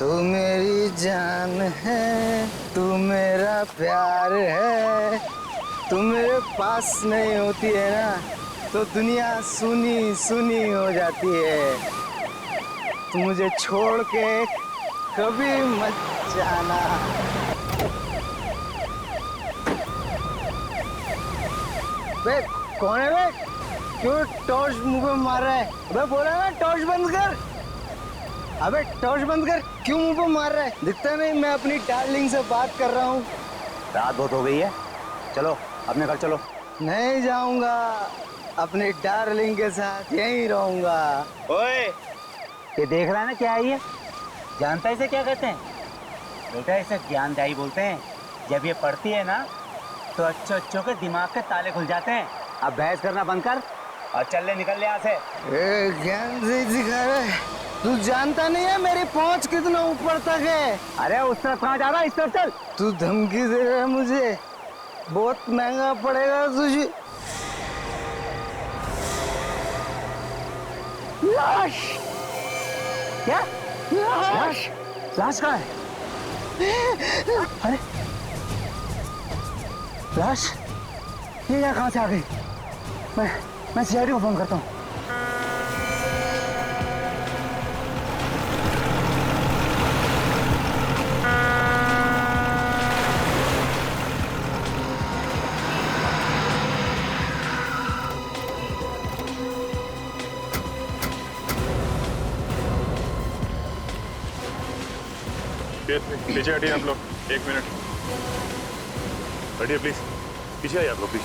तू मेरी जान है, तू मेरा प्यार है। तू मेरे पास नहीं होती है ना तो दुनिया सुनी सुनी हो जाती है। तू मुझे छोड़ के कभी मत जाना। बे कौन है बे? क्यों टॉर्च मुंह पे मार रहा है? अबे बोला ना टॉर्च बंद कर। अबे टॉर्च बंद कर, क्यों मुंह पे मार रहा है? दिखता नहीं मैं अपनी डार्लिंग से बात कर रहा हूँ। रात बहुत हो गई है, चलो अपने घर चलो। नहीं जाऊंगा, अपनी डार्लिंग के साथ यहीं रहूंगा। ओए, ये देख रहा है ना क्या है ये? जानता है इसे क्या कहते हैं? बेटा इसे ज्ञानदायी बोलते हैं। जब ये पढ़ती है ना तो अच्छे अच्छों के दिमाग के ताले खुल जाते हैं। अब बहस करना बंद कर और चल ले, निकल ले यहाँ से। ज्ञान से सिखा रहा है। तू जानता नहीं है मेरी पहुंच कितना ऊपर तक है। अरे उस तरफ कहाँ जा रहा है? इस तरफ चल। तू धमकी दे रहा है मुझे, बहुत महंगा पड़ेगा तुझे। लाश? क्या लाश? लाश कहाँ है? अरे लाश ये यहाँ कहाँ से आ गई? मैं सीआईडी को फोन करता हूँ। पीछे हटिए आप लोग, 1 मिनट हटिए प्लीज। पीछे आइए आप लोग प्लीज।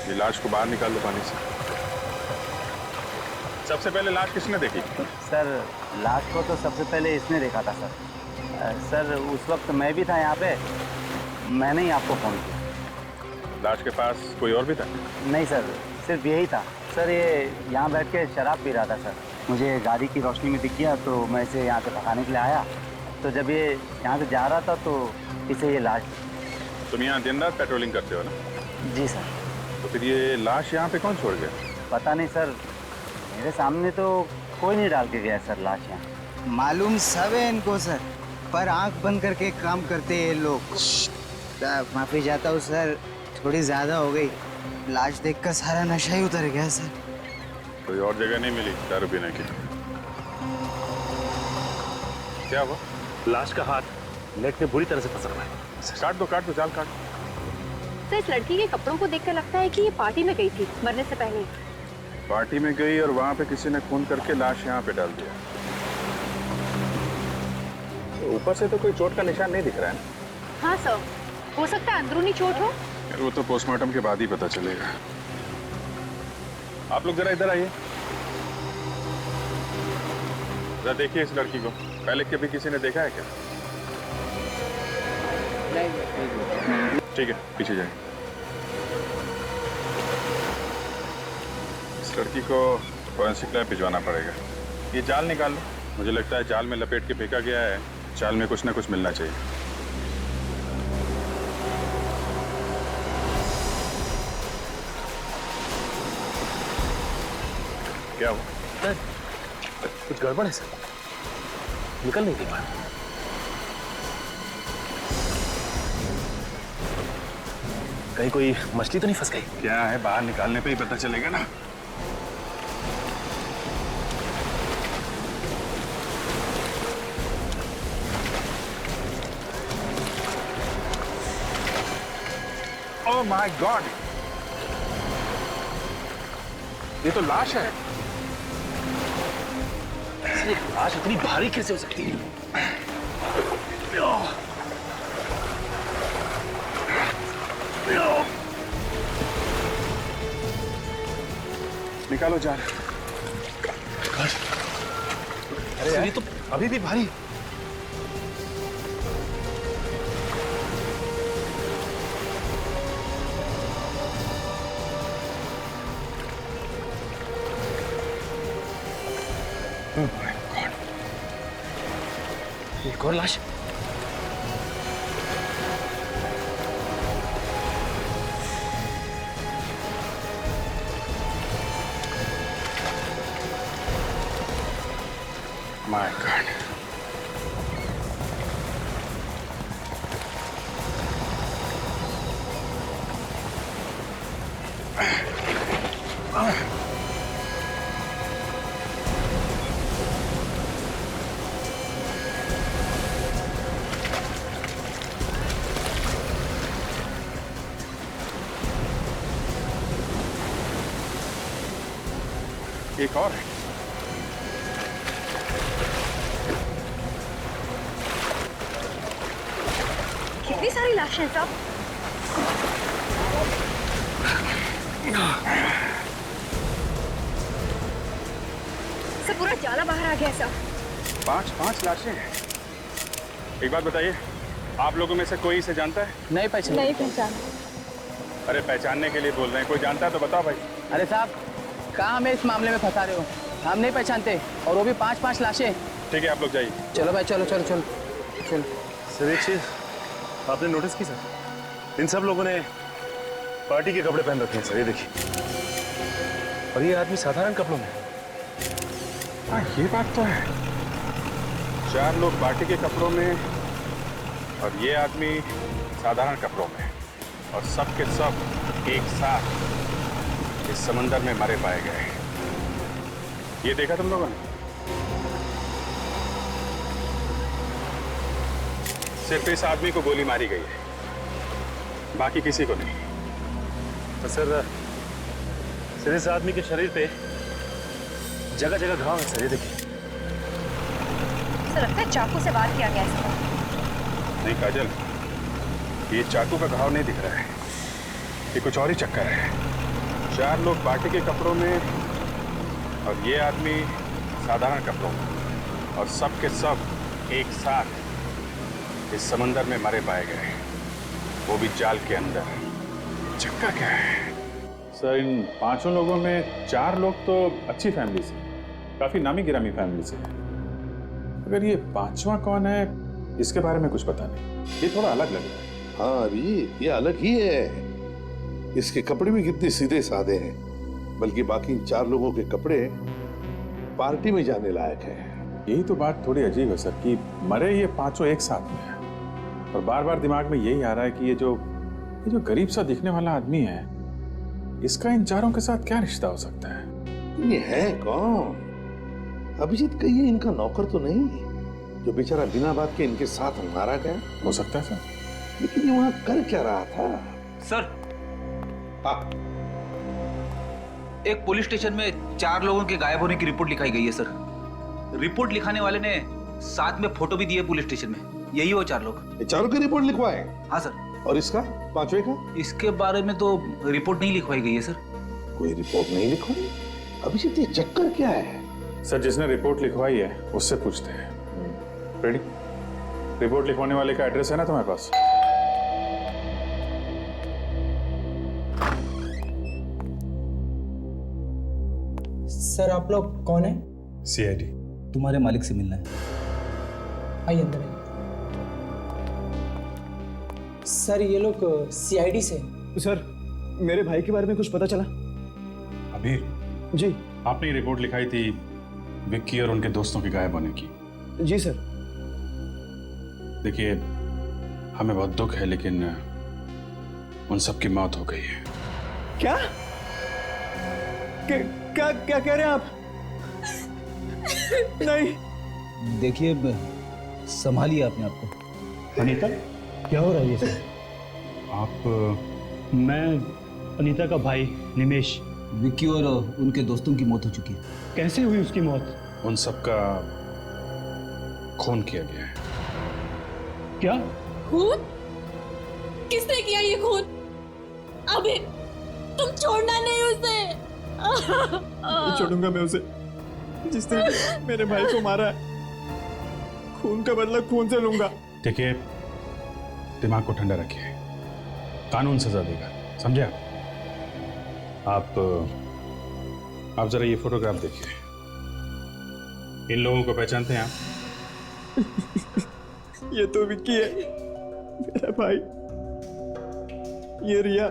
ये लाश को बाहर निकाल दो पानी से। सबसे पहले लाश किसने देखी? सर लाश को तो सबसे पहले इसने देखा था सर। सर उस वक्त मैं भी था यहाँ पे, मैंने ही आपको फोन किया। लाश के पास कोई और भी था? नहीं सर, सिर्फ यही था सर। ये यहाँ बैठ के शराब पी रहा था सर। मुझे गाड़ी की रोशनी में दिख गया तो मैं इसे यहाँ से भगाने के लिए आया। तो जब ये यहाँ से जा रहा था तो इसे ये लाश। तुम यहाँ दिन रात पेट्रोलिंग करते हो ना? जी सर। तो फिर ये लाश यहाँ पे कौन छोड़ गया? पता नहीं सर, मेरे सामने तो कोई नहीं डाल के गया सर लाश यहाँ। मालूम सब है इनको सर, पर आंख बंद करके काम करते हैं ये लोग। माफी चाहता हूँ सर, थोड़ी ज्यादा हो गई। लाश देखकर सारा नशा ही उतर गया सर। कोई और जगह नहीं मिली दारू पीने की? क्या हुआ? लाश का हाथ नेट में बुरी तरह से फंसा हुआ है। काट दो जाल काट। तो इस लड़की के कपड़ों को देखकर लगता है कि ये पार्टी में गई थी मरने से पहले। पार्टी में गई और वहां पे किसी ने खून करके लाश यहाँ पे डाल दिया। ऊपर से तो कोई चोट का निशान नहीं दिख रहा है ना? हाँ सर, हो सकता है अंदरूनी चोट हो। यार वो तो पोस्टमार्टम के बाद ही पता चलेगा। आप लोग जरा इधर आइए, जरा देखिए इस लड़की को। पहले कभी किसी ने देखा है क्या? ठीक है, पीछे जाइए। इस लड़की को फॉरेंसिक लैब भिजवाना पड़ेगा। ये जाल निकाल लो। मुझे लगता है जाल में लपेट के फेंका गया है। जाल में कुछ ना कुछ मिलना चाहिए। क्या हुआ? कुछ गड़बड़ है सर, निकल नहीं रही बाहर। कहीं कोई मछली तो नहीं फंस गई? क्या है, बाहर निकालने पे ही पता चलेगा ना। ओह माय गॉड, ये तो लाश है। लाश इतनी भारी कैसे हो सकती है? निकालो जाल। अरे ये तो अभी भी भारी। एक और लाश। My God. एक और है। कितनी सारी लाशें हैं साहब। सब पूरा जाला बाहर आ गया साहब। पांच लाशें हैं। एक बात बताइए, आप लोगों में से कोई इसे जानता है? नहीं पहचान। नहीं पहचान। अरे पहचानने के लिए बोल रहे हैं, कोई जानता है तो बताओ भाई। अरे साहब, कहाँ हमें इस मामले में फंसा रहे हो? हम नहीं पहचानते, और वो भी 5-5 लाशें। ठीक है, आप लोग जाइए। चलो भाई, चलो चलो चलो चलो। सर एक चीज आपने नोटिस की सर, इन सब लोगों ने पार्टी के कपड़े पहन रखे हैं सर, ये देखिए। और ये आदमी साधारण कपड़ों में है। हाँ, ये बात तो है। 4 लोग पार्टी के कपड़ों में और ये आदमी साधारण कपड़ों में, और सब के सब एक साथ इस समंदर में मरे पाए गए। ये देखा तुम लोगों ने? सिर्फ इस आदमी को गोली मारी गई है, बाकी किसी को नहीं। तो सर इस आदमी के शरीर पे जगह जगह घाव है सर, ये देखिए। सर लगता है चाकू से वार किया गया है इसको। नहीं काजल, ये चाकू का घाव नहीं दिख रहा है, ये कुछ और ही चक्कर है। 4 लोग पार्टी के कपड़ों में और ये आदमी साधारण कपड़ों में, और सब के सब एक साथ इस समंदर में मरे पाए गए, वो भी जाल के अंदर। चक्कर क्या है? सर, इन 5 लोगों में 4 लोग तो अच्छी फैमिली से, काफी नामी गिरामी फैमिली से है। अगर ये 5वां कौन है, इसके बारे में कुछ पता नहीं। ये थोड़ा अलग लग रहा है। हाँ अभी ये अलग ही है। इसके कपड़े भी कितने सीधे साधे हैं, बल्कि बाकी इन 4 लोगों के कपड़े पार्टी में जाने लायक हैं। यही तो बात थोड़ी अजीब है सर, कि मरे ये 5 एक साथ में है, और बार बार दिमाग में यही आ रहा है कि ये जो गरीब सा दिखने वाला आदमी है, इसका इन 4 के साथ क्या रिश्ता हो सकता है? ये है कौन? अभिजीत कहिए इनका नौकर तो नहीं, जो बेचारा बिना बात के इनके साथ मारा गया? हो सकता है सर। लेकिन ये वहां कर क्या रहा था? सर, हाँ, एक पुलिस स्टेशन में 4 लोगों के गायब होने की रिपोर्ट लिखाई गई है सर। रिपोर्ट लिखाने वाले ने साथ में फोटो भी दी है पुलिस स्टेशन में। यही वो 4 लोग। ये 4 की रिपोर्ट लिखवाए? हाँ सर। और इसका 5वें का? इसके बारे में तो रिपोर्ट नहीं लिखवाई गई है सर। कोई रिपोर्ट नहीं लिखवाई? अभिजीत ये चक्कर क्या है? सर, जिसने रिपोर्ट लिखवाई है उससे पूछते हैं। रेडी? रिपोर्ट लिखवाने वाले का एड्रेस है ना तुम्हारे पास? सर आप लोग कौन है? CID। तुम्हारे मालिक से मिलना है। आइए अंदर आइए। सर ये लोग CID से। सर मेरे भाई के बारे में कुछ पता चला? अबीर जी। आपने रिपोर्ट लिखाई थी विक्की और उनके दोस्तों के गायब होने की। जी सर। देखिए, हमें बहुत दुख है, लेकिन उन सब की मौत हो गई है। क्या क्या क्या कह रहे हैं आप? नहीं। देखिए, संभालिए अपने आप को। अनीता, क्या हो रहा है ये सब? आप? मैं अनीता का भाई निमेश। विक्की और उनके दोस्तों की मौत हो चुकी है। कैसे हुई उसकी मौत? उन सब का खून किया गया है। क्या? खून? किसने किया ये खून? अबे तुम छोड़ना नहीं उसे। नहीं छोड़ूंगा मैं उसे, जिसने मेरे भाई को मारा है। खून का बदला खून से लूंगा। देखिए, दिमाग को ठंडा रखिए, कानून सजा देगा, समझे आप? आप जरा ये फोटोग्राफ देखिए। इन लोगों को पहचानते हैं आप? ये तो विक्की है, मेरा भाई। ये रिया,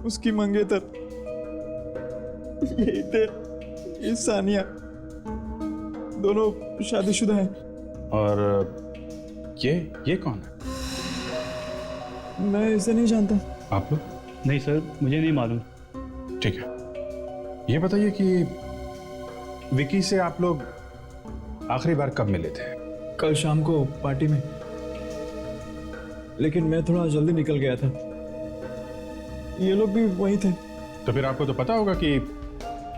उसकी मंगेतर। ये सानिया, दोनों शादीशुदा हैं। और ये कौन है? मैं इसे नहीं जानता। आप लोग? नहीं सर, मुझे नहीं मालूम। ठीक है, ये बताइए कि विकी से आप लोग आखिरी बार कब मिले थे? कल शाम को पार्टी में, लेकिन मैं थोड़ा जल्दी निकल गया था। ये लोग भी वहीं थे। तो फिर आपको तो पता होगा कि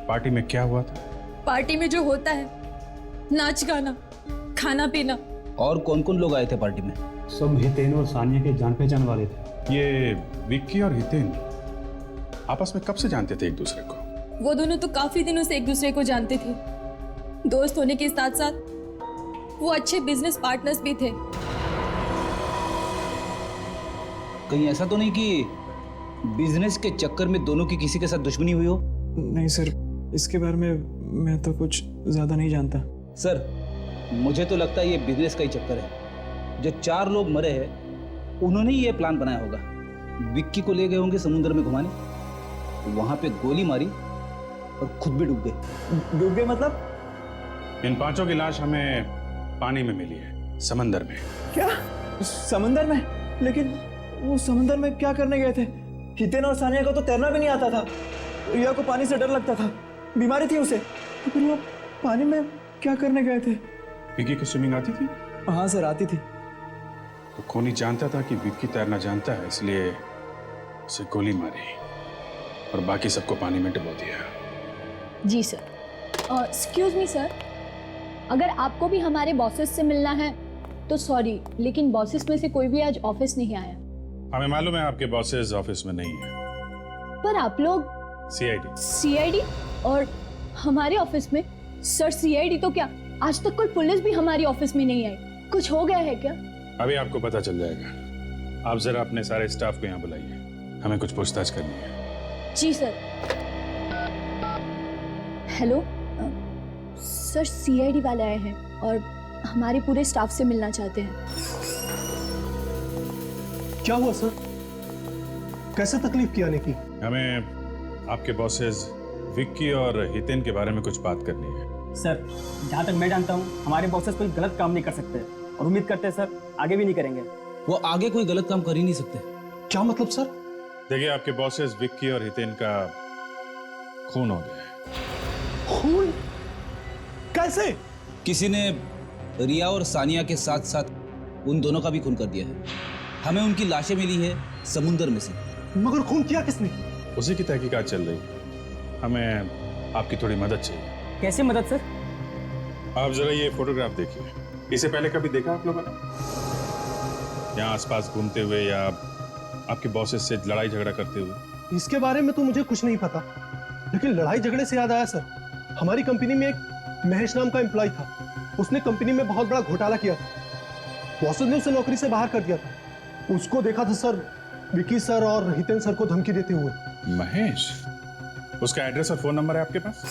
पार्टी में क्या हुआ था। पार्टी में जो होता है, नाच गाना, खाना पीना। और कौन कौन लोग आए थे पार्टी में? सब हितेन और सानिया के जान पहचान वाले थे। ये विक्की और हितेन आपस में कब से जानते थे एक दूसरे को? वो दोनों तो काफी दिनों से एक दूसरे को जानते थे। दोस्त होने के साथ साथ वो अच्छे बिजनेस पार्टनर्स भी थे। कहीं ऐसा तो नहीं कि बिजनेस के चक्कर में दोनों की किसी के साथ दुश्मनी हुई हो? नहीं सर, इसके बारे में मैं तो कुछ ज्यादा नहीं जानता। सर, मुझे तो लगता है ये बिजनेस का ही चक्कर है। जो 4 लोग मरे हैं उन्होंने ही ये प्लान बनाया होगा। विक्की को ले गए होंगे समुद्र में घुमाने, वहां पे गोली मारी और खुद भी डूब गए। डूब गए मतलब? इन 5 की लाश हमें पानी में मिली है, समंदर में। क्या? समंदर में? लेकिन वो समंदर में क्या करने गए थे? हितेन और सानिया को तो तैरना भी नहीं आता था। रिया को पानी से डर लगता था, बीमारी थी उसे, तो फिर वो पानी में क्या करने गए थे? विक्की को स्विमिंग आती थी? हाँ सर, आती थी। तो खूनी जानता था कि विक्की तैरना जानता है, इसलिए उसे गोली मारी और बाकी सबको पानी में डुबो दिया। जी सर। एक्सक्यूज मी सर, अगर आपको भी हमारे बॉसेस से मिलना है तो सॉरी, लेकिन बॉसेस में से कोई भी आज ऑफिस नहीं आया। हमें मालूम है आपके बॉसेस ऑफिस में नहीं है। पर आप लोग सीआईडी और हमारे ऑफिस में? सर सीआईडी तो क्या, आज तक कोई पुलिस भी हमारी ऑफिस में नहीं आई। कुछ हो गया है क्या? अभी आपको पता चल जाएगा। आप जरा अपने सारे स्टाफ को यहाँ बुलाइए, हमें कुछ पूछताछ करनी है। जी सर। हेलो सर, सीआईडी वाले आए हैं और हमारे पूरे स्टाफ से मिलना चाहते हैं। क्या हुआ सर? कैसे तकलीफ की आने की? हमें आपके बॉसेस विक्की और हितेन के बारे में कुछ बात करनी है। सर, जहाँ तक मैं जानता हूँ हमारे बॉसेस कोई गलत काम नहीं कर सकते और उम्मीद करते हैं सर आगे भी नहीं करेंगे। वो आगे कोई गलत काम कर ही नहीं सकते। क्या मतलब सर? देखिए, आपके बॉसेस विक्की और हितेन का खून हो गया है। खून? कैसे? किसी ने रिया और सानिया के साथ साथ उन दोनों का भी खून कर दिया है। हमें उनकी लाशें मिली है समुद्र में से। मगर खून किया किसने? उसी की तहकीकात चल रही है। हमें आपकी थोड़ी मदद चाहिए। कैसे मदद सर? आप जरा ये फोटोग्राफ देखिए। इसे पहले कभी देखा आप लोगों ने? यहाँ आसपास घूमते हुए या आपके बॉसेस से लड़ाई झगड़ा करते हुए? इसके बारे में तो मुझे कुछ नहीं पता, लेकिन लड़ाई झगड़े से याद आया सर, हमारी कंपनी में एक महेश नाम का एम्प्लॉय था। उसने कंपनी में बहुत बड़ा घोटाला किया था। बॉसेस ने उसे नौकरी से बाहर कर दिया था। उसको देखा था सर विकी सर और हितेन सर को धमकी देते हुए। महेश? उसका एड्रेस और फोन नंबर है आपके पास?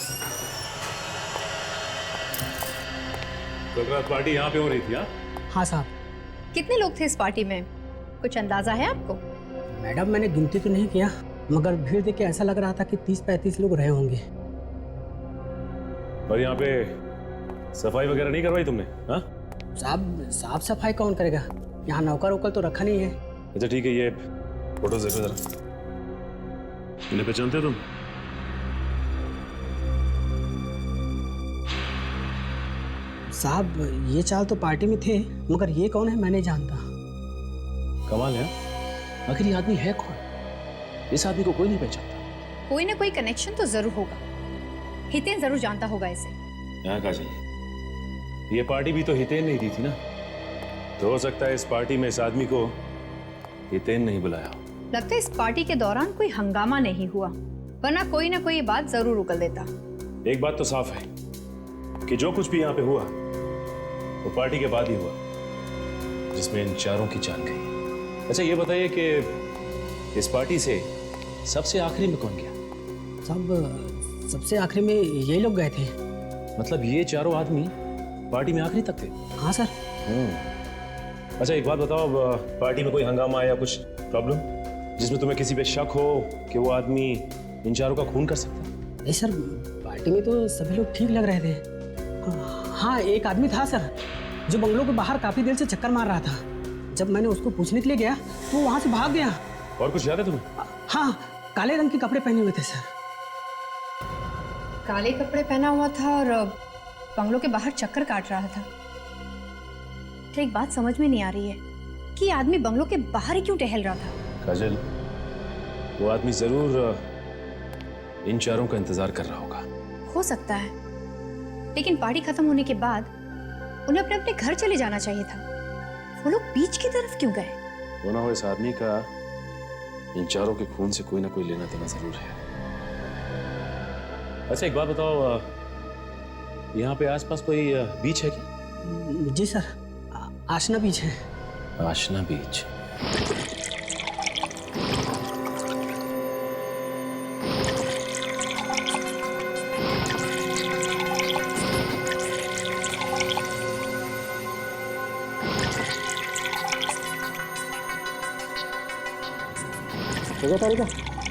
कल रात पार्टी यहाँ पे हो रही थी? हाँ साहब। कितने लोग थे इस पार्टी में, कुछ अंदाजा है आपको? मैडम, मैंने गिनती तो नहीं किया, मगर भीड़ देख के ऐसा लग रहा था कि 30-35 लोग रहे होंगे। और यहाँ पे सफाई वगैरह नहीं करवाई तुमने? हाँ साहब, साफ सफाई कौन करेगा? यहाँ नौकर वोकर तो रखा नहीं है। अच्छा ठीक है, ये फोटोज देखो जरा। इन्हें पहचानते हो तुम? साहब, ये चाल तो पार्टी में थे, मगर ये कौन है मैं नहीं जानता। कमाल है। आखिर ये आदमी है कौन? इस आदमी को कोई नहीं पहचानता। कोई ना कोई कनेक्शन तो जरूर होगा। हितेन जरूर जानता होगा इसे। यहाँ काजल, ये पार्टी भी तो हितेन नहीं दी थी ना, तो हो सकता है इस पार्टी में इस आदमी को हितेन नहीं बुलाया हो। लगता है इस पार्टी के दौरान कोई हंगामा नहीं हुआ, वरना कोई ना कोई बात जरूर उगल देता। एक बात तो साफ है कि जो कुछ भी यहाँ पे हुआ वो पार्टी के बाद ही हुआ, जिसमें इन चारों की जान गई। अच्छा ये बताइए कि इस पार्टी से सबसे आखिरी में कौन गया? सबसे आखिरी में यही लोग गए थे। मतलब ये चारों आदमी पार्टी में आखिरी तक थे? हाँ सर। अच्छा एक बात बताओ, पार्टी में कोई हंगामा या कुछ प्रॉब्लम जिसमें तुम्हें किसी पे शक हो कि वो आदमी इन चारों का खून कर सकता है? नहीं सर, पार्टी में तो सभी लोग ठीक लग रहे थे। हाँ, एक आदमी था सर जो बंगलों के बाहर काफी देर से चक्कर मार रहा था। जब मैंने उसको पूछने के लिए गया तो वो वहां से भाग गया। और कुछ याद है तुम्हें? हाँ, काले रंग के कपड़े पहने हुए थे सर। काले कपड़े पहना हुआ था और बंगलों के बाहर चक्कर काट रहा था। तो एक बात समझ में नहीं आ रही है कि ये आदमी बंगलों के बाहर ही क्यों टहल रहा था। काजल, वो आदमी जरूर इन चारों का इंतजार कर रहा होगा। हो सकता है, लेकिन पार्टी खत्म होने के बाद उन्हें अपने अपने घर चले जाना चाहिए था। वो लोग बीच की तरफ क्यों गए? वो ना हो इस आदमी का इन चारों के खून से कोई ना कोई लेना देना जरूर है। अच्छा एक बात बताओ, यहाँ पे आसपास कोई बीच है क्या? जी सर, आशना बीच है। आशना बीच।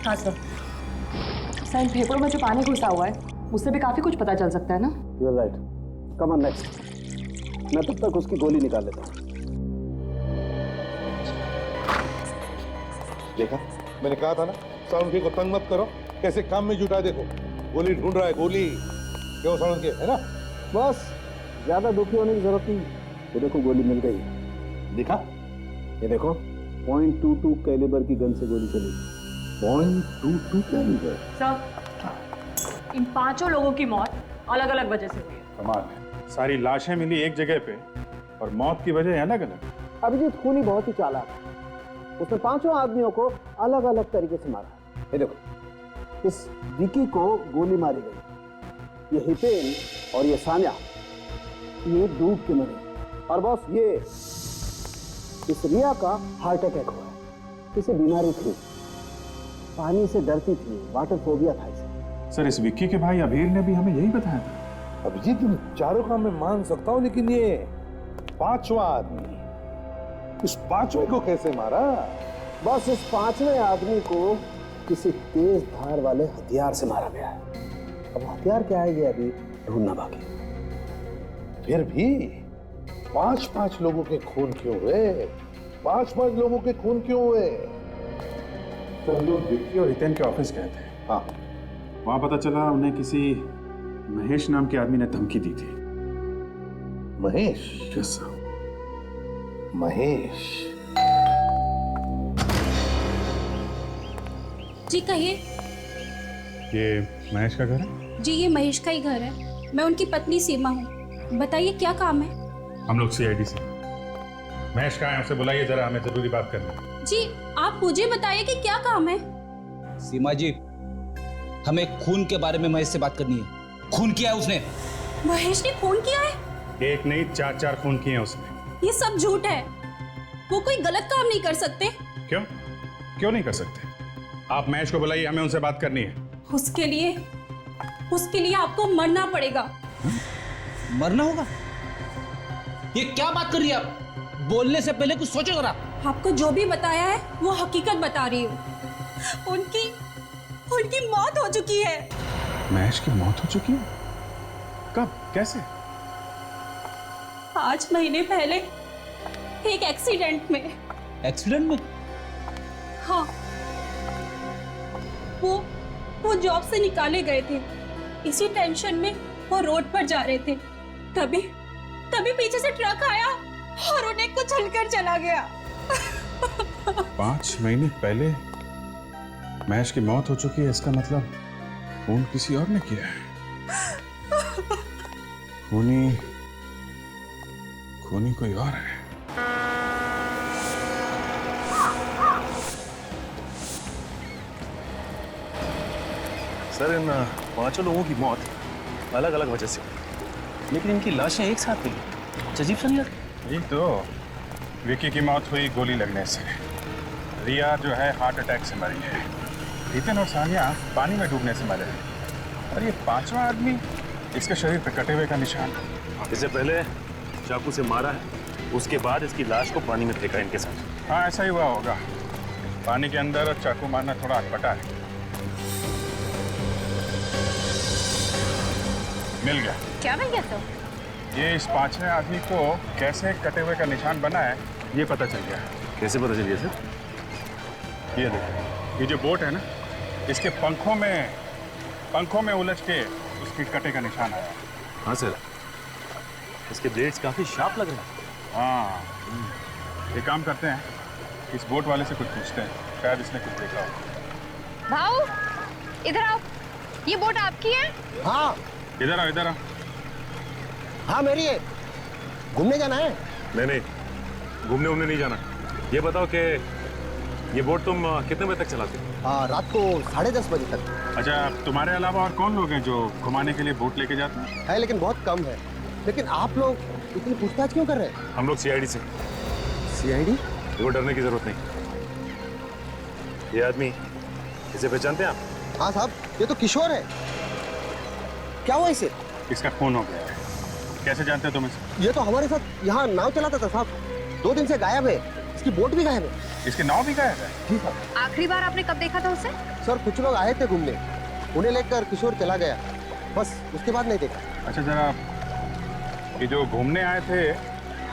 हाँ सर। सर, इन फेफड़ों में जो पानी घुसा हुआ है उससे भी काफी कुछ पता चल सकता है ना? You are right. Come on next. मैं तब तक उसकी गोली निकाल लेता हूँ। देखा, मैंने कहा था ना, सालुंखे को तंग मत करो, कैसे काम में जुटा। देखो गोली ढूंढ रहा है, गोली। क्यों सालुंखे, है ना? बस ज्यादा दुखी होने की जरूरत नहीं। ये देखो गोली मिल गई। देखा, ये देखो .22 कैलिबर की गन से गोली चली। .22 कैलिबर। सर, इन 5 लोगों की मौत अलग अलग वजह से हुई है। कमाल है, सारी लाशें मिली एक जगह पे और मौत की वजह अलग अलग। अभिजीत खूनी बहुत ही चालाक है। उसने 5 आदमियों को अलग अलग तरीके से मारा। ये देखो, इस विकी को गोली मारी गई, ये हितेन और ये सान्या, ये डूब के मरे। और बॉस, ये इस रिया का हार्ट अटैक हुआ है। इसे बीमारी थी, पानी से डरती थी, वाटर फोबिया था इसे। सर, इस विक्की के भाई अभीर ने भी हमें यही बताया था। अभिजीत, तुम चारों का मैं मान सकता हूँ, लेकिन ये 5वां आदमी, इस 5वें को कैसे मारा? बस इस 5वें आदमी को किसी तेज धार वाले हथियार से मारा गया है। अब हथियार क्या है ये अभी ढूंढना बाकी। फिर भी 5 लोगों के खून क्यों हुए? 5 लोगों के खून क्यों हुए? तो हम लोग विक्की और हितेन के ऑफिस गए थे। हाँ, वहां पता चला उन्हें किसी महेश नाम के आदमी ने धमकी दी थी। महेश? Yes sir. महेश? जी कहिए। ये महेश का घर है? जी ये महेश का ही घर है। मैं उनकी पत्नी सीमा हूँ। बताइए क्या काम है? हम लोग CID से। महेश कहाँ है, उसे बुलाइए जरा, हमें जरूरी बात करनी है। जी आप मुझे बताइए कि क्या काम है? सीमा जी, हमें खून के बारे में महेश से बात करनी है। खून किया है उसने। महेश ने खून किया है? एक नहीं 4 खून किए हैं उसने। ये सब झूठ है। वो कोई गलत काम नहीं कर सकते। क्यों? क्यों नहीं कर सकते? आप महेश को बुलाइए, हमें उनसे बात करनी है। उसके लिए आपको मरना पड़ेगा। मरना होगा? ये क्या बात कर रही है आप? बोलने से पहले कुछ सोचो जरा। आपको जो भी बताया है वो हकीकत बता रही हूँ। उनकी मौत हो चुकी है। महेश की मौत हो चुकी है? कब? कैसे? 5 महीने पहले एक एक्सीडेंट में। एक्सीडेंट में? हाँ, वो जॉब से निकाले गए थे। इसी टेंशन में वो रोड पर जा रहे थे, तभी पीछे से ट्रक आया और उन्हें कुचलकर चला गया। 5 महीने पहले महेश की मौत हो चुकी है, इसका मतलब खून किसी और ने किया है। खूनी कोई और है। सर, इन 5 लोगों की मौत अलग अलग वजह से, लेकिन इनकी लाशें एक साथ मिली। अजीब सा नहीं लगता? यही तो, विक्की की मौत हुई गोली लगने से, रिया जो है हार्ट अटैक से मरी है, हितेन और सानिया पानी में डूबने से मरे हैं, और ये 5वां आदमी, इसके शरीर पे कटे हुए का निशान। इससे पहले चाकू से मारा है, उसके बाद इसकी लाश को पानी में फेंका इनके साथ। हाँ, ऐसा ही हुआ होगा। पानी के अंदर चाकू मारना थोड़ा अटपटा है। मिल गया। क्या मिल गया? तो ये इस पांचवें आदमी को कैसे कटे हुए का निशान बना है ये पता चल गया। कैसे पता चल गया सर? ये देखो, ये जो बोट है ना, इसके पंखों में उलझ के उसके कटे का निशान आया। हाँ सर, इसके ब्लेड्स काफी शार्प लग रहे हैं। हाँ, ये काम करते हैं, इस बोट वाले से कुछ पूछते हैं, शायद इसने कुछ देखा हो। भाऊ इधर आओ, ये बोट आपकी है? हाँ इधर आओ, इधर आओ। हाँ मेरी है। घूमने जाना है? नहीं, घूमने उमने नहीं जाना। ये बताओ कि ये बोट तुम कितने बजे तक चलाते हो? हाँ, रात को 10:30 बजे तक। अच्छा, तुम्हारे अलावा और कौन लोग हैं जो घुमाने के लिए बोट लेके जाते हैं? है लेकिन बहुत कम है। लेकिन आप लोग इतनी पूछताछ क्यों कर रहे हैं? हम लोग सीआईडी से। सीआईडी? देखो, डरने की जरूरत नहीं। ये आदमी, इसे पहचानते हैं आप? हाँ साहब, ये तो किशोर है। क्या हुआ इसे? इसका खून हो गया है। कैसे जानते हो तुम इसे? ये तो हमारे साथ यहाँ नाव चलाता था साहब। 2 दिन से गायब है। इसकी बोट भी गायब है। इसकी नाव भी गायब है? जी साहब। आखिरी बार आपने कब देखा था उसे? सर, कुछ लोग आए थे घूमने, उन्हें लेकर किशोर चला गया, बस उसके बाद नहीं देखा। अच्छा, जरा ये जो घूमने आए थे,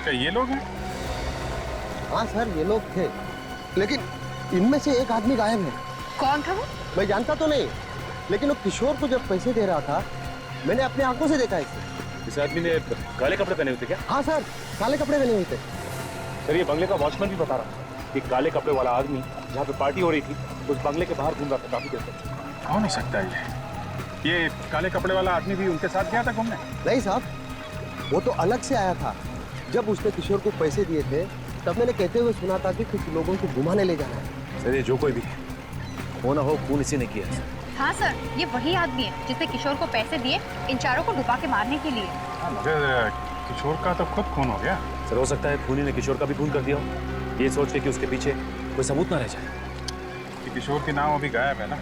क्या ये लोग हैं? हाँ सर, ये लोग थे, लेकिन इनमें से एक आदमी गायब है। कौन था वो? मैं जानता तो नहीं, लेकिन वो किशोर को जब पैसे दे रहा था, मैंने अपनी आंखों से देखा इसे। इस आदमी ने काले कपड़े पहने हुए थे क्या? हाँ सर, काले कपड़े पहने हुए थे। सर, ये बंगले का वॉचमैन भी बता रहा कि काले कपड़े वाला आदमी जहाँ पे पार्टी हो रही थी उस बंगले के बाहर घूम रहा था काफी देर तक। कौन हो सकता है ये काले कपड़े वाला आदमी भी उनके साथ गया था घूमने? नहीं साहब, वो तो अलग से आया था। जब उसने किशोर को पैसे दिए थे, तब मैंने कहते हुए सुना था कि कुछ लोगों को घुमाने ले जाना है। सर, ये जो कोई भी हो ना हो, खून इसी ने किया। हाँ सर, ये वही आदमी है जिसने किशोर को पैसे दिए इन चारों को डुबा के मारने के लिए। मुझे किशोर का तो खुद खून हो गया। सर, हो सकता है खूनी ने किशोर का भी खून कर दिया हो, ये सोच के कि उसके पीछे कोई सबूत ना रह जाए। कि किशोर की नाव अभी गायब है ना,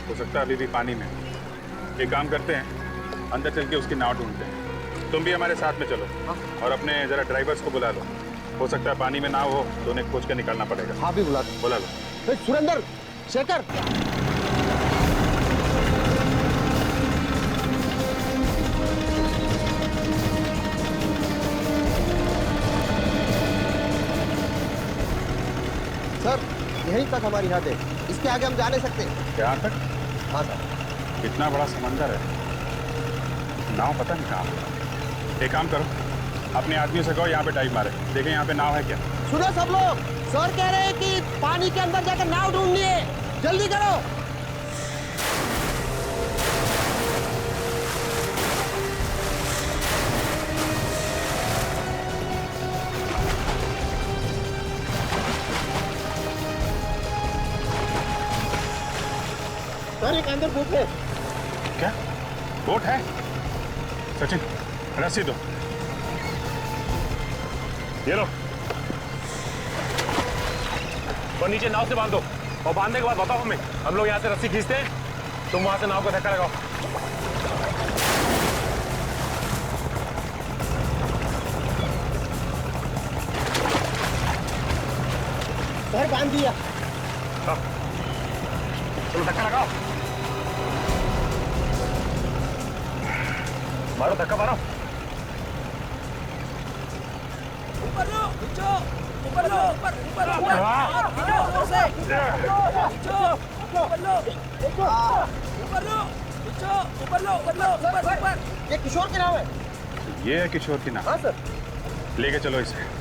हो सकता है अभी भी पानी में। एक काम करते हैं, अंदर चल के उसकी नाव ढूंढते हैं। तुम भी हमारे साथ में चलो और अपने जरा ड्राइवर्स को बुला लो। हो सकता है पानी में नाव हो तो उन्हें खोज कर निकालना पड़ेगा। हाँ भी बुला लो। सुरेंद्र, शेखर, सर, यहीं तक हमारी हद है, इसके आगे हम जा नहीं सकते। यहाँ तक? हाँ सर। इतना बड़ा समंदर है, नाव पता नहीं कहाँ। एक काम करो, अपने आदमियों से कहो यहाँ पे डाइव मारे, देखें यहाँ पे नाव है क्या। सुनो सब लोग, सर कह रहे हैं कि पानी के अंदर जाकर नाव ढूंढनी है, जल्दी करो। सर, एक अंदर बोट है। क्या बोट है? सचिन, रस्सी दो। ये लो, और नीचे नाव से बांध दो, और बांधने के बाद बताओ हमें। हम लोग यहाँ से रस्सी खींचते हैं, तुम वहां से नाव को धक्का लगाओ। सर, बांध दिया। चलो धक्का लगाओ, मारो धक्का मारो। ऊपर लो, नीचे, ऊपर लो, ऊपर ऊपर ऊपर ऊपर लो, ऊपर ऊपर। ये किशोर की नाव है। ये है किशोर की नाव? हाँ सर। लेके चलो इसे।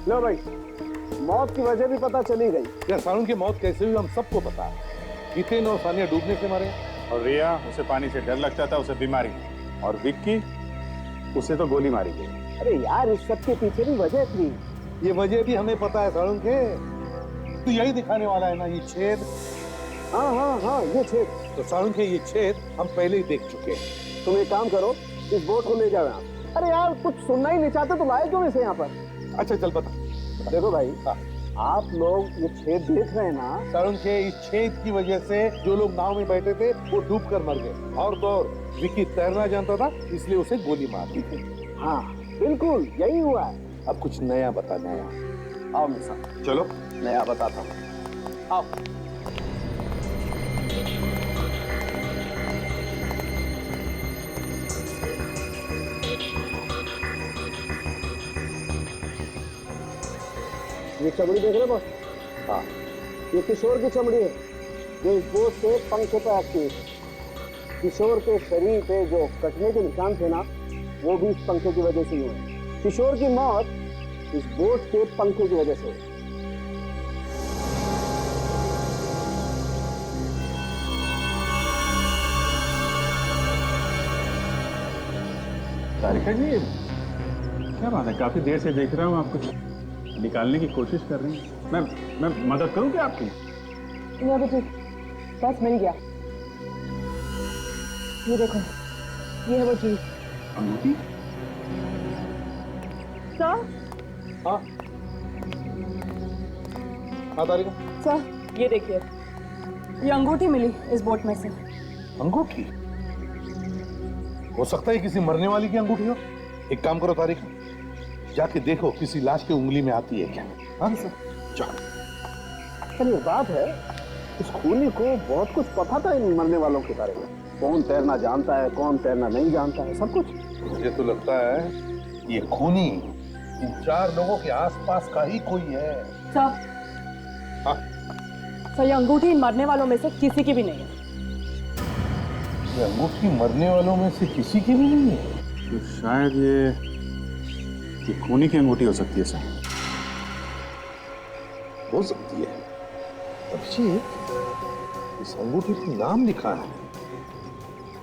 लो भाई, मौत की वजह भी पता चली गई। यार, सारुण की मौत कैसे हुई हम सबको पता है। हितेन और सानिया डूबने से मरे, और रिया, उसे पानी से डर लगता था, उसे बीमारी, और विक्की, उसे तो गोली मारी गई। अरे यार, इस सब के पीछे भी वजह थी। ये वजह भी हमें पता है सारुण के। तो यही दिखाने वाला है ना ये छेद। हाँ हाँ हाँ, ये छेद। तो सारुण के ये छेद हम पहले ही देख चुके हैं। तुम एक काम करो, इस बोट को ले जाओ यहाँ। अरे यार, कुछ सुनना ही नहीं चाहते तो लाए क्यों इसे यहाँ पर? अच्छा चल बता। देखो भाई, आप लोग ये छेद देख रहे हैं ना? सारुण के इस छेद की वजह से जो लोग नाव में बैठे थे वो डूब कर मर गए, और तो और विक्की तैरना जानता था, इसलिए उसे गोली मार दी थी। हाँ बिल्कुल यही हुआ है। अब कुछ नया बता, नया। आओ मेरे साथ, चलो नया बताता हूँ, आओ। ये चमड़ी देख रहे बॉस? हाँ, ये किशोर की चमड़ी है जो इस बोझ के पंखे पे आती है। किशोर के शरीर पे जो कटने के निशान थे ना, वो भी इस पंखे की वजह से ही हुए। किशोर की मौत इस बोझ के पंखे की वजह से हुई। तारिका जी, क्या बात है, काफी देर से देख रहा हूँ आप कुछ निकालने की कोशिश कर रही हैं। मैं मदद करूँ क्या आपकी? ये बेटी, बस मिल गया। ये देखो, ये है वो चीज। अंगूठी? सर? हाँ तारिका। सर, ये देखिए, ये अंगूठी मिली इस बोट में से। अंगूठी? हो सकता है किसी मरने वाली की अंगूठी हो। एक काम करो तारिका, जाके देखो किसी लाश की उंगली में आती है क्या। हाँ चल, ये बात है, इस खूनी को बहुत कुछ पता था इन मरने वालों के बारे में। कौन तैरना जानता है, कौन तैरना नहीं जानता है, सब कुछ। मुझे तो लगता है ये खूनी इन 4 लोगों के आसपास का ही कोई है। सर, सर ये अंगूठी इन मरने वालों में से किसी की भी नहीं है। ये अंगूठी मरने वालों में से किसी की भी नहीं है? तो शायद ये खूनी की अंगूठी हो सकती है सर। हो सकती है। अभिषेक, इस अंगूठी पर नाम लिखा है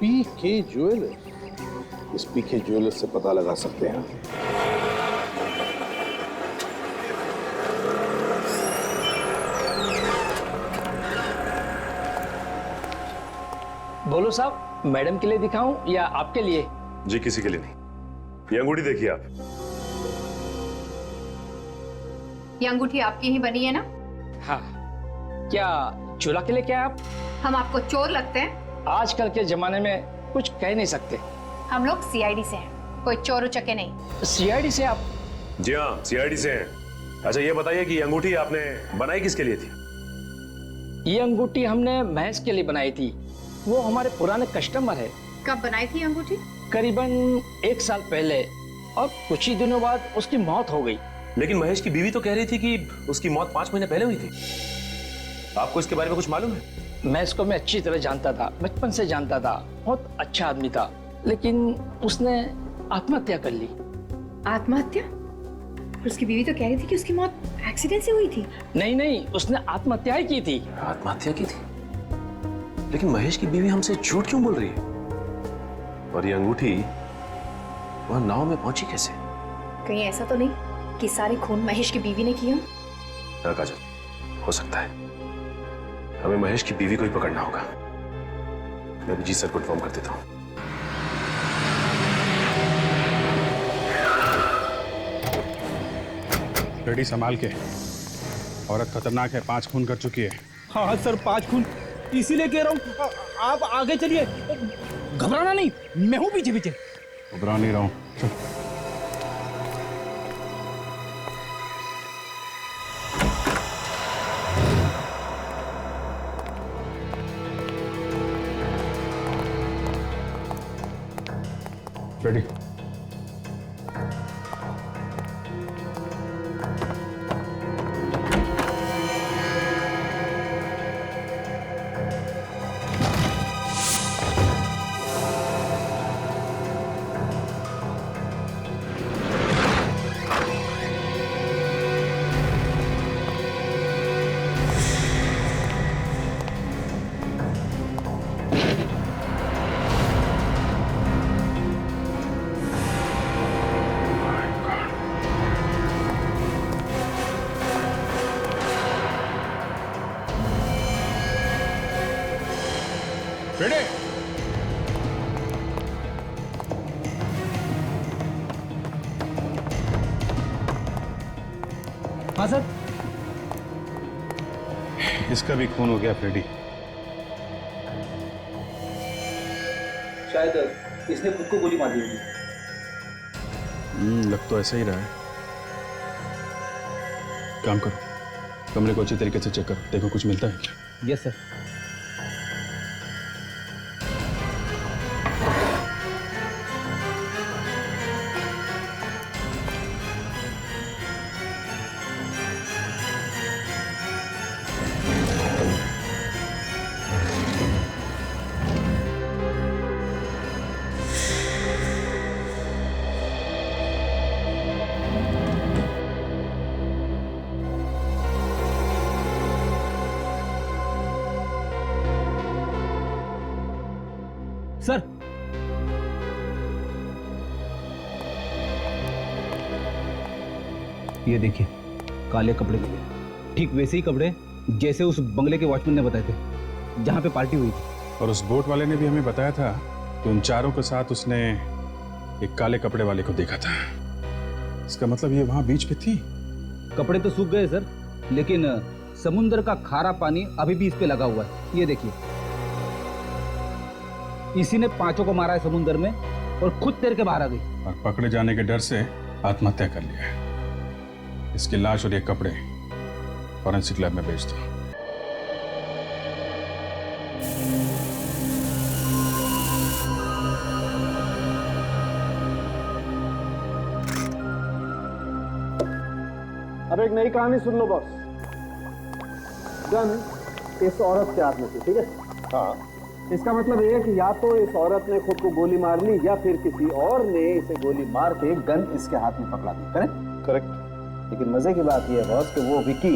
पीके ज्वेलर्स। इस पीके ज्वेलर्स से पता लगा सकते हैं। बोलो साहब, मैडम के लिए दिखाऊं या आपके लिए? जी किसी के लिए नहीं। ये अंगूठी देखिए आप। ये अंगूठी आपकी ही बनी है ना? हाँ। क्या चूल्हा के लिए? क्या आप? हम आपको चोर लगते हैं? आजकल के जमाने में कुछ कह नहीं सकते। हम लोग सीआईडी से हैं, कोई चोर उचक्के नहीं। सीआईडी से आप? जी हाँ, सीआईडी से हैं। अच्छा ये बताइए कि ये अंगूठी आपने बनाई किसके लिए थी? ये अंगूठी हमने महेश के लिए बनाई थी। वो हमारे पुराने कस्टमर है। कब बनाई थी अंगूठी? करीबन 1 साल पहले, और कुछ ही दिनों बाद उसकी मौत हो गई। लेकिन महेश की बीवी तो कह रही थी कि उसकी मौत 5 महीने पहले हुई थी। आपको इसके बारे में कुछ मालूम है? महेश को मैं अच्छी तरह जानता था, बचपन से जानता था। बहुत अच्छा आदमी था, लेकिन उसने आत्महत्या कर ली। आत्महत्या? उसकी बीवी तो कह रही थी कि उसकी मौत एक्सीडेंट से हुई थी। नहीं, उसने आत्महत्या ही की थी। आत्महत्या की थी? लेकिन महेश की बीवी हमसे झूठ क्यों बोल रही है? और ये अंगूठी वहां नाव में पहुंची कैसे? कहीं ऐसा तो नहीं कि सारी खून महेश की बीवी ने किया? हाँ काजल, हो सकता है। हमें महेश की बीवी को ही पकड़ना होगा। मैं भी जी सर को इन्फॉर्म कर देता हूँ। रेडी, संभाल के। औरत खतरनाक है, 5 खून कर चुकी है। हाँ सर, 5 खून। इसीलिए कह रहा हूँ आप आगे चलिए, घबराना नहीं, मैं हूँ पीछे पीछे। घबरा नहीं रहा हूँ, चल। रेडी। रेडी। हाँ सर। इसका भी खून हो गया फ्रेडी। शायद इसने खुद को गोली मार दी होगी। लग तो ऐसा ही रहा है। काम करो, कमरे को अच्छी तरीके से चेक करो, देखो कुछ मिलता है क्या। Yes sir. सर, ये देखिए काले कपड़े मिले, ठीक वैसे ही कपड़े जैसे उस बंगले के वॉचमैन ने बताए थे जहां पे पार्टी हुई थी। और उस बोट वाले ने भी हमें बताया था कि उन चारों के साथ उसने एक काले कपड़े वाले को देखा था। इसका मतलब ये वहां बीच पे थी। कपड़े तो सूख गए सर, लेकिन समुद्र का खारा पानी अभी भी इस पे लगा हुआ है। ये देखिए, इसी ने पांचों को मारा है समुद्र में और खुद तैर के बाहर आ गई। और पकड़े जाने के डर से आत्महत्या कर लिया है। इसकी लाश और ये कपड़े फॉरेंसिक लैब में भेज दो। अब एक नई कहानी सुन लो बॉस। गन इस औरत के हाथ में थी, ठीक है? हाँ। इसका मतलब ये है कि या तो इस औरत ने खुद को गोली मार ली या फिर किसी और ने इसे गोली मार के गन इसके हाथ में पकड़ा दी। करेक्ट? करेक्ट। लेकिन मजे की बात यह है बॉस कि वो विकी,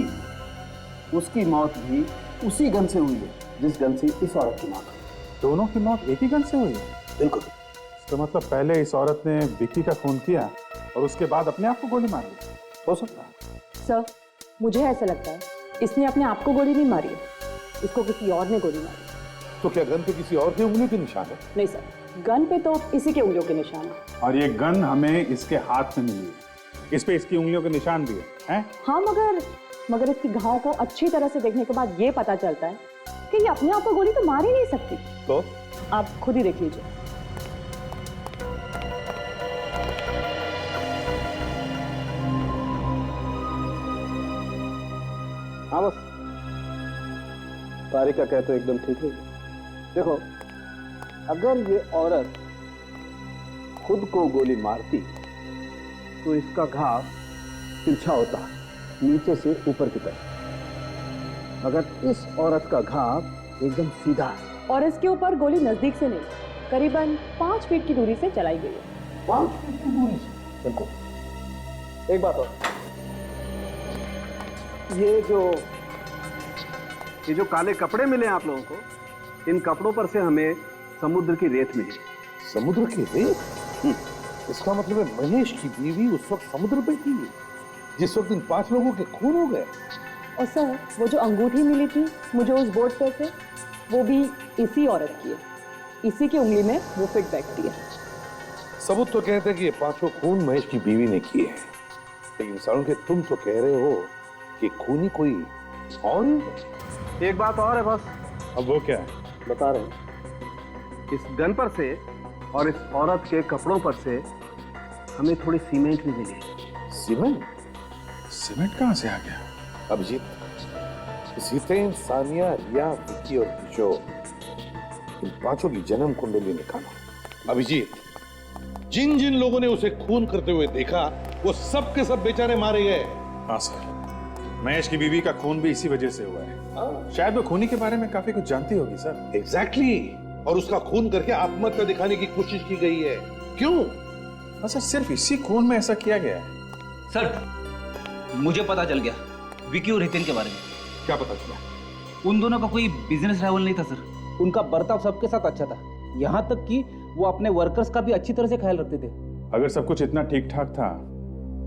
उसकी मौत भी उसी गन से हुई है जिस गन से इस औरत की मौत हुई। दोनों की मौत एक ही गन से हुई है? बिल्कुल। तो मतलब पहले इस औरत ने विकी का खून किया और उसके बाद अपने आप को गोली मार ली। हो सकता है सर, मुझे ऐसा लगता है इसने अपने आप को गोली नहीं मारी है, इसको किसी और ने गोली मारी। तो क्या गन पे किसी और के उंगलियों के निशान है? नहीं सर, गन पे तो इसी के उंगलियों के निशान है। और ये गन हमें इसके हाथ में मिली है, इस पे इसकी उंगलियों के निशान भी है? हाँ, मगर इसकी घाव को अच्छी तरह से देखने के बाद ये पता चलता है कि ये अपने आप को गोली तो मार ही नहीं सकती। तो आप खुद ही देख लीजिए। हाँ बस, तारिका कहते तो एकदम ठीक है। देखो, अगर ये औरत खुद को गोली मारती तो इसका घाव तिरछा होता, नीचे से ऊपर की तरफ। मगर इस औरत का घाव एकदम सीधा है। और इसके ऊपर गोली नजदीक से नहीं, करीबन 5 फीट की दूरी से चलाई गई है। 5 फीट की दूरी से? बिल्कुल। एक बात और, ये जो काले कपड़े मिले आप लोगों को, इन कपड़ों पर से हमें समुद्र की रेत मिली। समुद्र की रेत? इसका मतलब है महेश की बीवी उस वक्त समुद्र पे थी जिस वक्त इन 5 लोगों के खून हो गए। और सर, वो जो अंगूठी मिली थी मुझे उस बोर्ड पे से, वो भी इसी औरत की है। इसी की उंगली में वो फिट बैठती है। सबूत तो कहते हैं कि ये 5 खून महेश की बीवी ने किए हैं, लेकिन सारुण के तुम तो कह रहे हो कि खूनी कोई और ही। एक बात और है बस। अब वो क्या है? बता रहे हैं। इस गन पर से और इस औरत के कपड़ों पर से हमें थोड़ी सीमेंट भी मिली। सीमेंट? सीमेंट कहां से आ गया? अभिजीत, जितेन, सानिया, रिया, विक्की और किशोर, इन 5 की जन्म कुंडली निकालो। अभिजीत, जिन जिन लोगों ने उसे खून करते हुए देखा वो सब के सब बेचारे मारे गए। हाँ सर, महेश की बीवी का खून भी इसी वजह से हुआ है। शायद वो खूनी के बारे में काफी कुछ जानती होगी सर। एग्जैक्टली। और उसका खून करके आत्महत्या दिखाने की कोशिश की गई है। क्यों? सर, सिर्फ इसी खून में ऐसा किया गया है? सर, मुझे पता चल गया विकी और हितेन के बारे में। क्या पता चला? उन दोनों का कोई बिजनेस राइवल नहीं था सर। उनका बर्ताव सबके साथ अच्छा था, यहाँ तक कि वो अपने वर्कर्स का भी अच्छी तरह से ख्याल रखते थे। अगर सब कुछ इतना ठीक ठाक था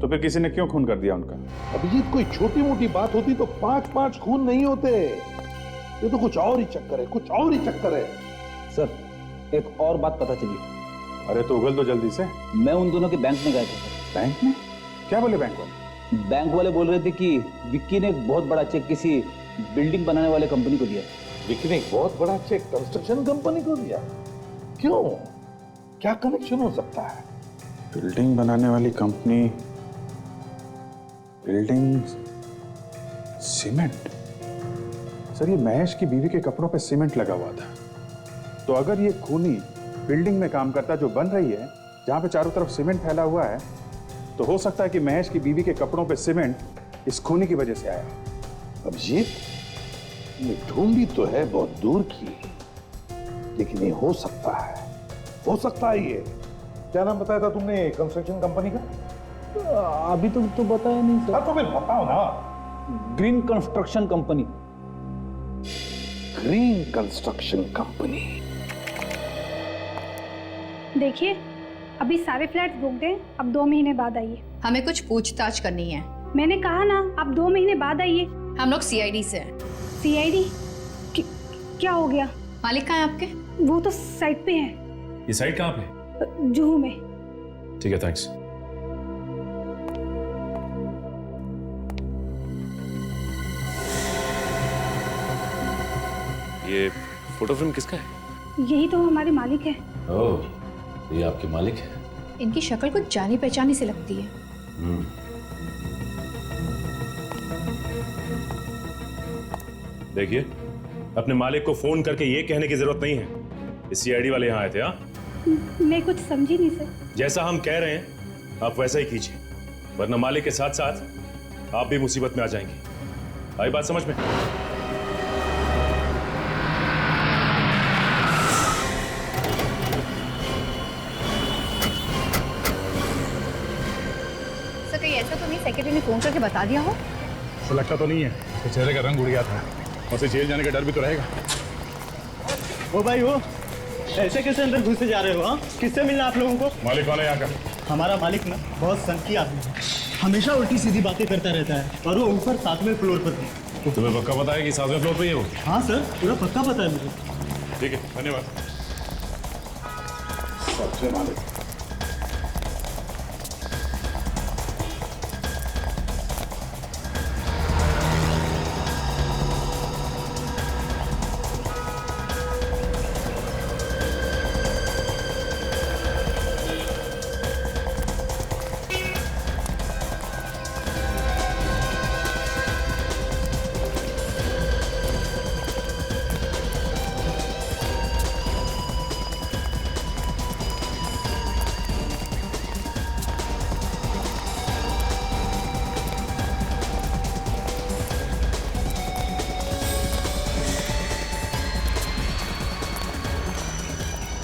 तो फिर किसी ने क्यों खून कर दिया उनका? अभिजीत, कोई छोटी मोटी बात होती तो 5 खून नहीं होते। ये तो कुछ और ही चक्कर है, कुछ और ही चक्कर है। सर, एक और बात पता चली। अरे तो उगल दो जल्दी से। मैं उन दोनों के बैंक में गया था। बैंक में? क्या बोले बैंक वाले? बैंक वाले बोल रहे थे कि विक्की ने एक बहुत बड़ा चेक किसी बिल्डिंग बनाने वाले कंपनी को दिया। विक्की ने एक बहुत बड़ा चेक कंस्ट्रक्शन कंपनी को दिया? क्यों? क्या कनेक्शन हो सकता है? बिल्डिंग बनाने वाली कंपनी, बिल्डिंग सीमेंट। सर, ये महेश की बीवी के कपड़ों पे सीमेंट लगा हुआ था, तो अगर ये खूनी बिल्डिंग में काम करता जो बन रही है, जहां पे चारों तरफ सीमेंट फैला हुआ है, तो हो सकता है कि महेश की बीवी के कपड़ों पे सीमेंट इस खूनी की वजह से आया। अभिजीत, ये ढूंढी तो है बहुत दूर की, लेकिन ये हो सकता है, हो सकता है। ये क्या नाम बताया था तुमने कंस्ट्रक्शन कंपनी का? अभी तो बताया नहीं सर। तो फिर बताओ ना। Green construction company. Green construction company. देखिए, अभी सारे फ्लैट बुक दें, अब 2 महीने बाद आइए। हमें कुछ पूछताछ करनी है। मैंने कहा ना, अब 2 महीने बाद आइए। हम लोग सीआईडी से हैं। सीआईडी? क्या हो गया? मालिक कहाँ है आपके? वो तो साइट पे है। ये साइट कहाँ पे? जुहू में। ठीक है, थैंक्स। ये फोटो फिल्म किसका है? यही तो हमारे मालिक है। ओह, ये आपके मालिक है। इनकी शक्ल कुछ जानी पहचानी से लगती है। देखिए, अपने मालिक को फोन करके ये कहने की जरूरत नहीं है कि सीआईडी वाले यहाँ आए थे। हाँ, मैं कुछ समझी नहीं सर। जैसा हम कह रहे हैं आप वैसा ही कीजिए, वरना मालिक के साथ साथ आप भी मुसीबत में आ जाएंगे। आई बात समझ में? ऐसा तो नहीं सेक्रेटरी ने फोन करके बता दिया हो? तो लगता तो नहीं है, तो चेहरे का रंग उड़ गया था, उसे जेल जाने का डर भी तो रहेगा। वो भाई, वो ऐसे कैसे अंदर घुसे जा रहे हो? हाँ, किससे मिलना आप लोगों को? मालिक वाला यहाँ का। हमारा मालिक ना बहुत सनकी आदमी है, हमेशा उल्टी सीधी बातें करता रहता है, और वो ऊपर 7वें फ्लोर पर है। तुम्हें पक्का पता है कि 7वें फ्लोर पे ही है वो? हाँ सर, पूरा पक्का पता है मुझे। ठीक है, धन्यवाद। सबसे मालिक।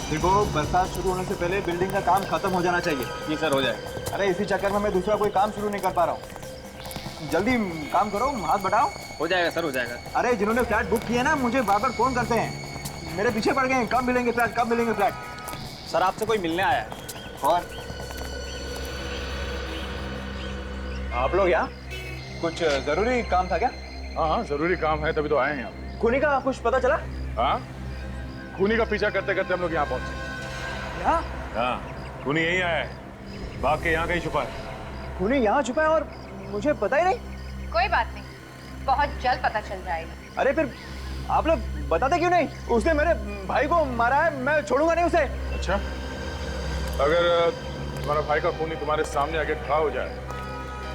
देखो, बरसात शुरू होने से पहले बिल्डिंग का काम खत्म हो जाना चाहिए। जी सर, हो जाएगा। अरे इसी चक्कर में मैं दूसरा कोई काम शुरू नहीं कर पा रहा हूँ। जल्दी काम करो, हाथ बढ़ाओ। हो जाएगा सर, हो जाएगा। अरे जिन्होंने फ्लैट बुक किए ना, मुझे बार बार फोन करते हैं, मेरे पीछे पड़ गए हैं, कब मिलेंगे फ्लैट, कब मिलेंगे फ्लैट। सर, आपसे कोई मिलने आया है। और आप लोग यहाँ कुछ जरूरी काम था क्या? हाँ, जरूरी काम है, तभी तो आए हैं यहाँ। खूनी का कुछ पता चला? हाँ, खूनी का पीछा करते करते हम लोग यहाँ पहुंचे। यहाँ? हाँ, खूनी यहीं आया है, भाग के यहाँ कहीं छुपा है। खूनी यहाँ छुपा है और मुझे पता ही नहीं? कोई बात नहीं, बहुत जल्द पता चल जाएगा। अरे फिर आप लोग बताते क्यों नहीं? उसने मेरे भाई को मारा है, मैं छोड़ूंगा नहीं उसे। अच्छा, अगर तुम्हारा भाई का खूनी तुम्हारे सामने आके खड़ा हो जाए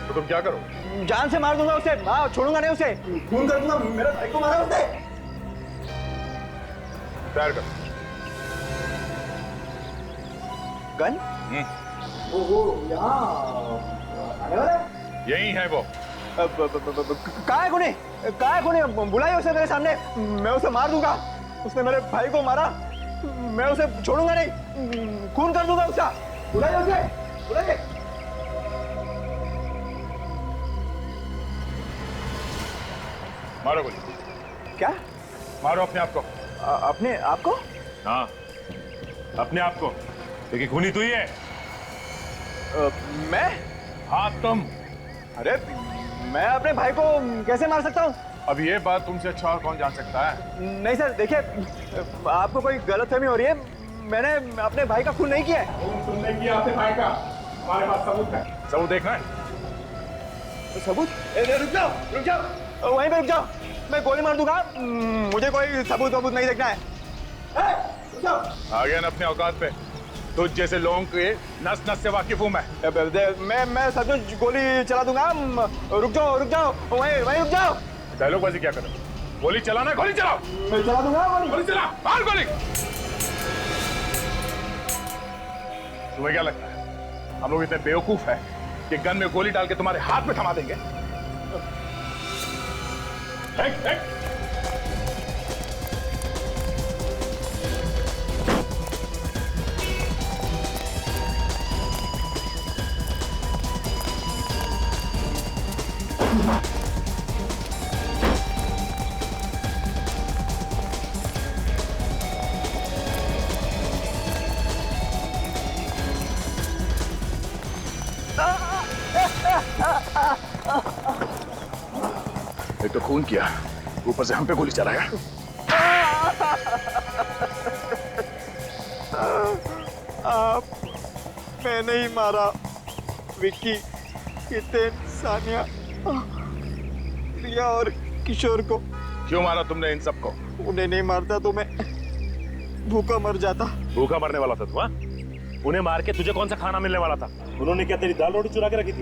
तो तुम क्या करो? जान से मार दूंगा उसे, हाँ, छोड़ूंगा नहीं उसे, खून कर दूंगा। मेरे भाई को मारा उसने। तैयार कर। गन? वो यहाँ आने वाला है? यही है वो। कहाँ है खूनी? कहाँ है खूनी? बुलाइए उसे मेरे सामने, मैं उसे मार दूंगा। उसने मेरे भाई को मारा, मैं उसे छोड़ूंगा नहीं, खून कर दूंगा उसका। बुलाइए उसे, बुलाइए। मारो गोली। क्या? मारो अपने आप को। अपने आप को? हाँ, अपने आप को, क्योंकि खूनी तू ही है। मैं? हाँ, तुम। अरे मैं अपने भाई को कैसे मार सकता हूँ? अब ये बात तुमसे अच्छा और कौन जान सकता है? नहीं सर, देखिए, आपको कोई गलतफहमी हो रही है। मैंने अपने भाई का खून नहीं किया है। तुमने किया अपने भाई का? हमारे पास सबूत है। सबूत देखना है? तो सबूत? रुक जाओ, रुक जाओ, वहीं पे रुक जाओ, मैं गोली मार दूंगा। मुझे कोई सबूत वबूत नहीं देखना है। रुक जाओ। आ गया ना अपने औकात पे? तुझ जैसे लोगों के नस नस से वाकिफ हूं मैं। मैं सचमुच गोली चला दूंगा। रुक जाओ वहीं रुक जाओ। डायलॉगबाजी क्या कर रहे हो? गोली चलाना, गोली चलाओ। मैं चला दूंगा गोली चला, मार गोली। तुम्हें क्या लगता है हम लोग इतने बेवकूफ हैं कि गन में गोली डाल के तुम्हारे हाथ में थमा देंगे? एक तो खून किया, ऊपर से हम पे गोली चलाया। मैंने ही मारा विक्की, हितेन, सानिया, प्रिया और किशोर को। क्यों मारा तुमने इन सबको? उन्हें नहीं मारता तो मैं भूखा मर जाता। भूखा मरने वाला था तू? उन्हें मार के तुझे कौन सा खाना मिलने वाला था? उन्होंने क्या तेरी दाल रोटी चुरा के रखी थी?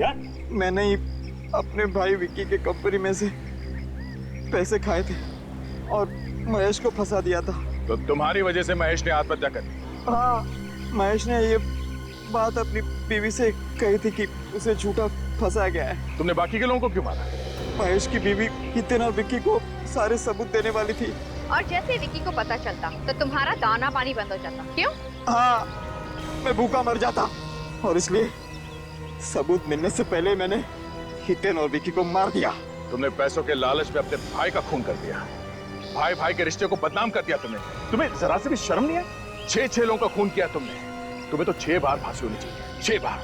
मैंने ही अपने भाई विक्की के कंपनी में से पैसे खाए थे और महेश को फंसा दिया था। तो तुम्हारी वजह से महेश ने आत्महत्या कर दी? हाँ, महेश ने ये बात अपनी बीवी से कही थी कि उसे झूठा फंसाया गया है। तुमने बाकी के लोगों को क्यों मारा? महेश की बीवी हितेन और विक्की को सारे सबूत देने वाली थी। और जैसे विक्की को पता चलता तो तुम्हारा दाना पानी बंद हो जाता। क्यों? हाँ, मैं भूखा मर जाता और इसलिए सबूत मिलने से पहले मैंने हितेन और विक्की को मार दिया। तुमने पैसों के लालच में अपने भाई का खून कर दिया। भाई भाई के रिश्ते को बदनाम कर दिया तुमने। तुम्हें जरा से भी शर्म नहीं है? 6 लोगों का खून किया तुमने। तुम्हें तो 6 बार फांसी होनी चाहिए, 6 बार।